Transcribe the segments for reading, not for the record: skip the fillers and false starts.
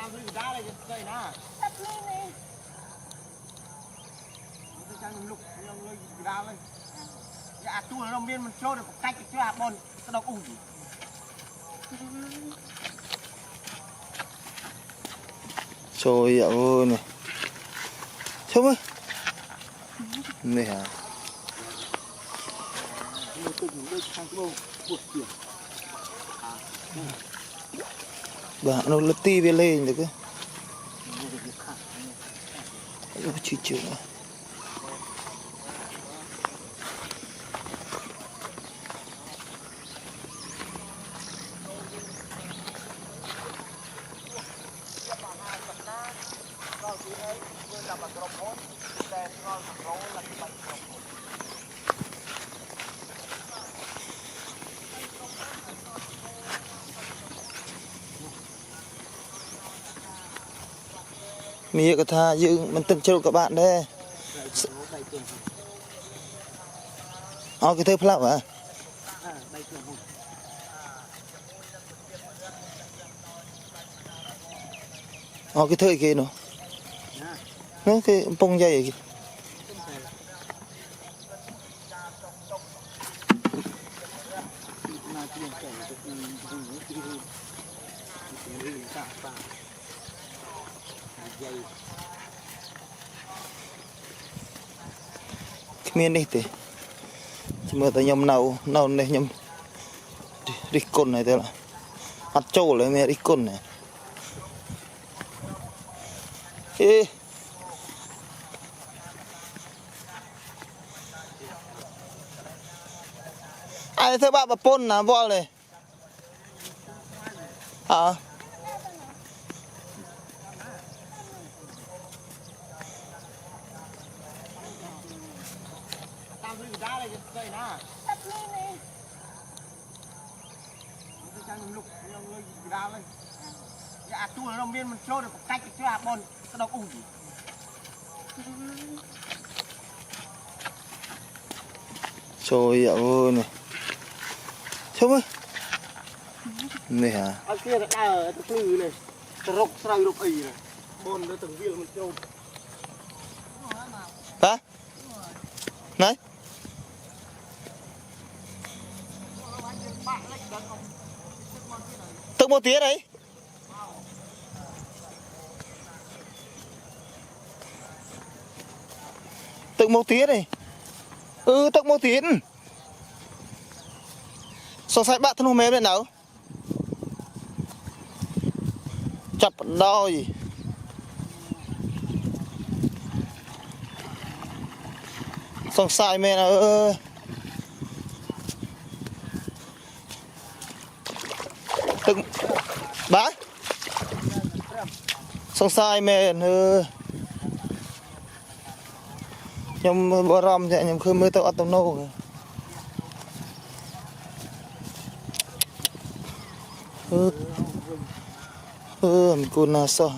តាមលឺដាលេស្អីណាអត់នេះនេះទៅចាំខ្ញុំលុកខ្ញុំលុយដាលេយ៉ាអាទួលnóមានមិនចូលទៅកាច់ទៅអាបនស្ដុកអ៊ូTrời ơi này. Chúc ơi. Này hả? Bà nó lật ti về lên được cơ. Chịu chịu mà. Mía có tha giữ mình tân châu các bạn đây. Cái thứ flap hả? Cái thứ kia nó. Nó cái bông dây kìa. Miền đi thì chỉ mơ tới nhom nào này nhom đi côn này thế là ăn trâu lại mẹ đi côn này. Ê. Ai thế bạn bà pôn là vợ này hả? Dạ tôi nó miên mình trôi được cách chứ à bồn cái độc ủ Trời ơi này. Chúc ơi. Này hả? ở kia là ở cái lư này cái rốc sợi rốc ỉ này bồn nó từng viên mình trôi hả? Này tức một tiếng đấy. Tức một tiếng này. Tức một tiếng. Sao sai bạn thân hôm em lên nào? Chập đôi. Xong sai mẹ nào Tức bá. Xong sai mẹ nhom bò rom thì nhom khơi mưa tao ăn tao nô mình côn na sao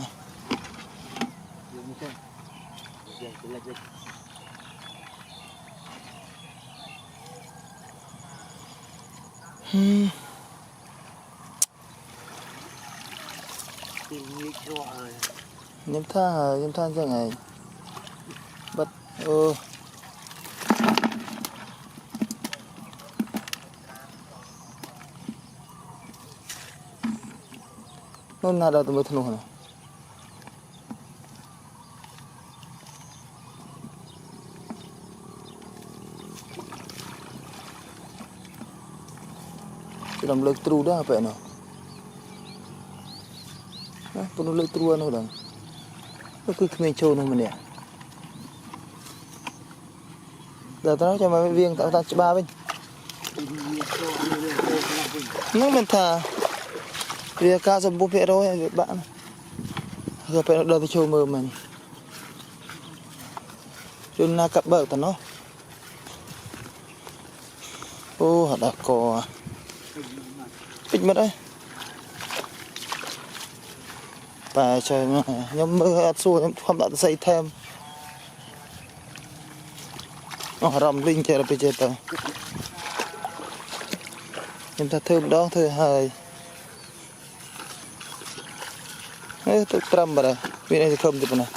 nhom tha cho ngày bắt nó nada tụi thân hả? Cái đầm lưỡi trù đó vậy nào? Tụi nó lưỡi trù nó đằng, nó cứ khmei trâu nó mà nè. Giờ tao nói cho mày viên tao ta ba bên. Nó mình thà. Vì ca dùm bố mẹ rồi bạn. Gặp phải đợt trâu mơ mình. Cho nên cặp bờ tao nó. Hạt đá cò. Bích mất đấy. Và trời mà nhóm mơ hạt xua không đã xây thêm. Rầm linh chơi là bây giờ tao. Nhưng ta thơm đó thôi hơi. tự trầm vào đây vì này thì không được này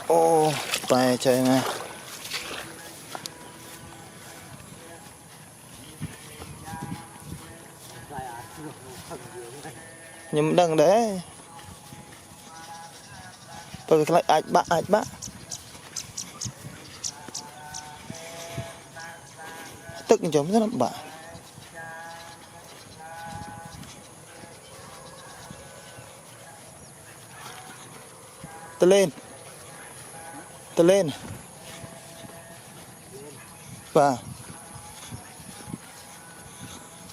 ô tài trời mà nhưng đằng đấy tôi lại ạch bạ tức chấm rất là bạ lên và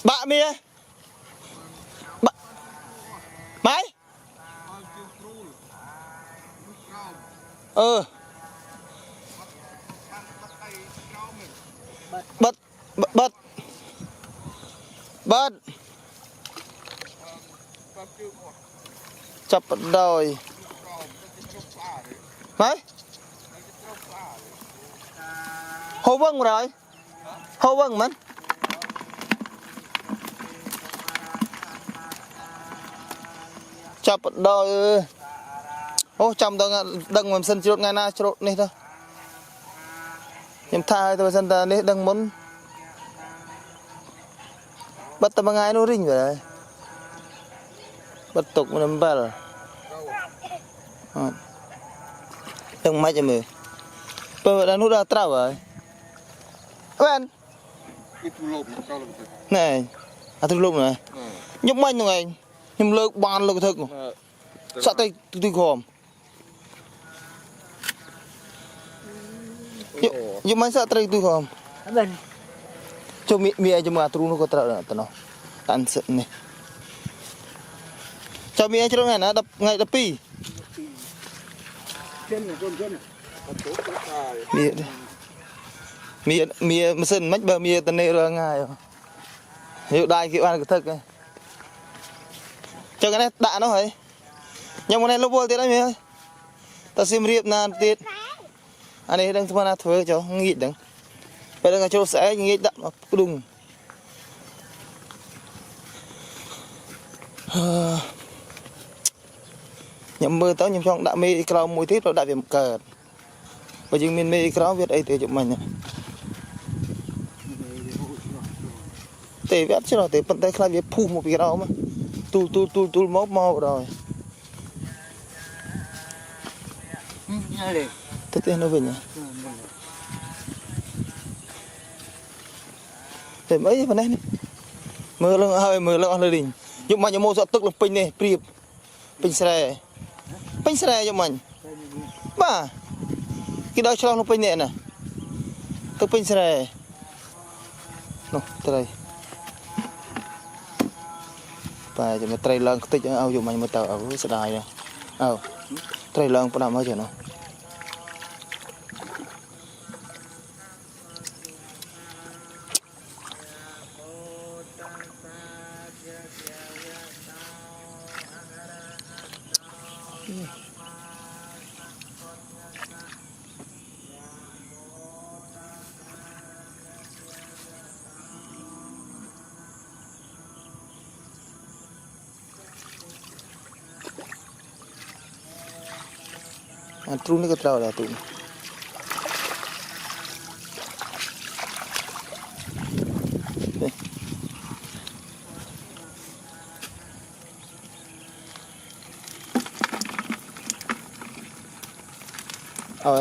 bạ mía bạ máy bật chập đồi mấy hô vâng rồi hô vâng mình chập đồi ô trong đó đừng làm sân chốt ngay na chốt này thôi em thay tôi sân ta này đừng muốn bắt tao ngay nó rinh rồi bắt tục nó bell đừng máy cho mình bây giờ nó đã trao rồi quen này tôi lụm này nhúc manh rồi anh nhưng lợn ban lợn thực sợ tay tôi khom nhúc manh sợ tay tôi khom cho mẹ cho mà tôi nó có trao nữa nó ăn sợ này cho mẹ cho nó đập ngay đập pi mía sân mách bờ mía tận này rồi ngay rồi hiệu đai kiểu ăn cái thực này cho cái này đạn nó hả nhưng mà này nó vô tiết đấy mía ơi ta xem riệp nàn tiết anh ấy đang thua thua cho nghỉ đừng bây giờ cho sẽ nghỉ đạn nó đùng nhầm mơ tới nhầm trong đã mê cao mũi thiết rồi đại việt cờ và nhưng miền mê cao việt ấy thì chụp mình tê vét chứ nào tê bận tay khai việt phù một cái đó mà tu móc mau rồi tất nhiên nó về nhỉ để mấy phần này mưa lưng hơi mưa lưng hơi đỉnh nhưng mà những mô dọn tức là pin này pin xe cho mình ba cái đó cho nó pin này nè tức pin xe nó đây và chúng ta trai lần tích ao dùng mình mới tàu ở sẽ đài nè trai lần có làm hết chưa nó trú nó cái trâu là tụi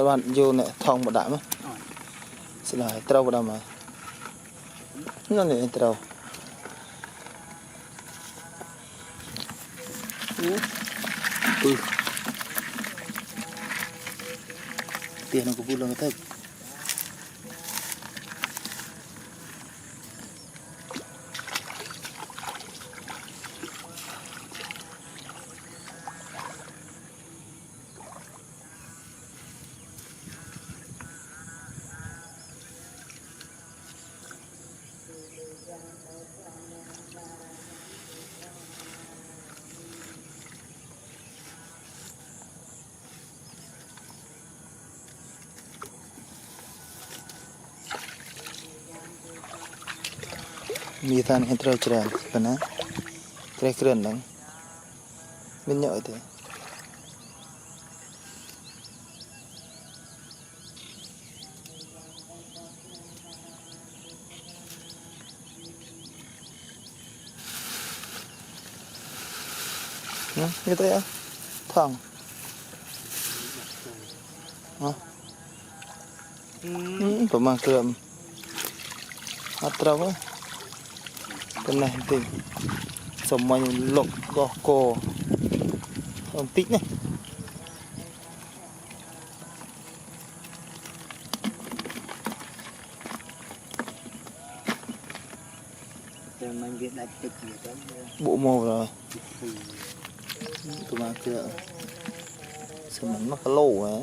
bạn vô này thòng một đạm á sẽ là trâu vào đâu mà nó này trâu tiền nó cũng vui lòng thật มีทานให้เราเจริญปะนะเจริญเกลื่อนหนังเป็นย่อยเถอะนะnhư thế á thằng hảประมาณเกือบอัตราว่าเป็นไงติสมัยหลกก็โกติ๊กเนี่ย แต่มันเวียดได้ติดอยู่แล้ว bộ màu rồi tụi mà kia sao mình mắc cái lỗ ấy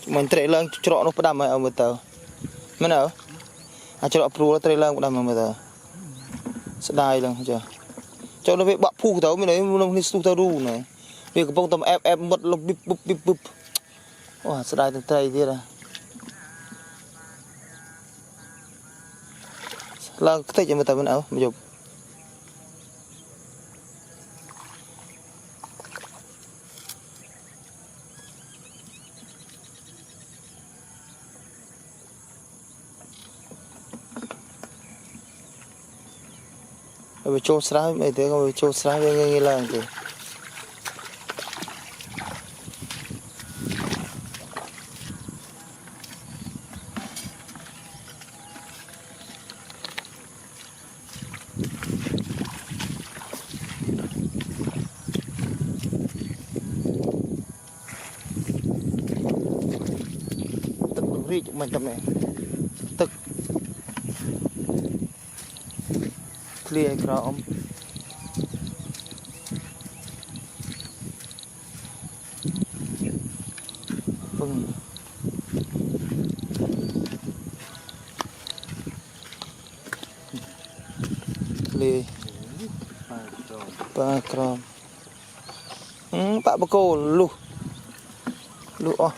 mình chạy lên chỗ nó đâm ở một tờ mấy nào à chỗ pro chạy lên đâm ở một tờ sẽ đai lần chưa cho nó bị bạo phu tao mới đấy nó đi su tao đu này vì cái bông tầm ép mất nó bip bip bip bip wow sẽ đai từ tay đi ra là cái tay cho một tờ bên nào bây giờ bây giờ sra mấy thế không bây giờ sra về nghe là gì tức ri mình tầm này tức clear ground vâng clear ba ground pak bako lu oh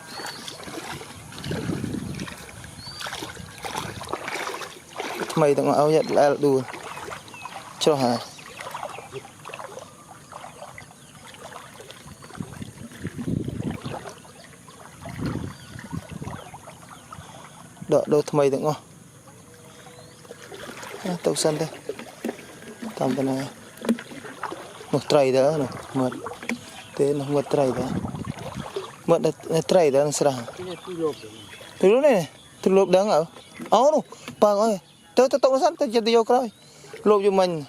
mày tặng áo nhật lại đùa cho hả đợi đâu thay tặng ngon tàu sân đây tầm bên này một tray đó này mượt thế nó một tray đó mượt là tray đó là sao từ lúc này từ lúc đáng ở áo đâu bà ơi tôi nó sẵn tôi chỉ vô coi lộp cho mình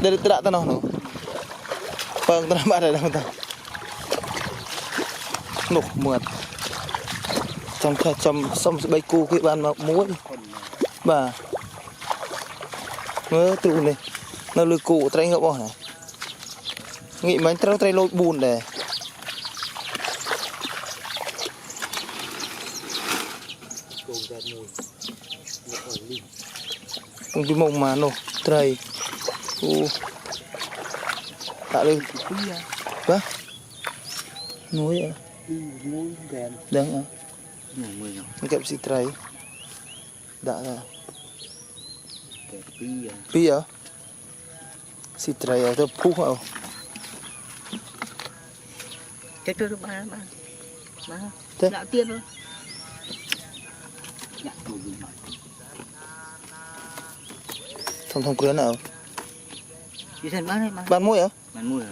để tôi đã tao nó vâng tôi bắt được đâu nục mượt trong xong bay cu cái bàn mà muối bà mơ tụ này nó lừa cụ trai ngựa bỏ này nghĩ mấy trai lôi bùn để không đi mông mà nổ trai tạ lên vâng muối à đang à kẹp xịt trai đã ra pi à xịt trai ở đâu phú không cái tôi ba đạo tiên thôi thông thông cửa nào đi thành bán đấy bán muối à bán muối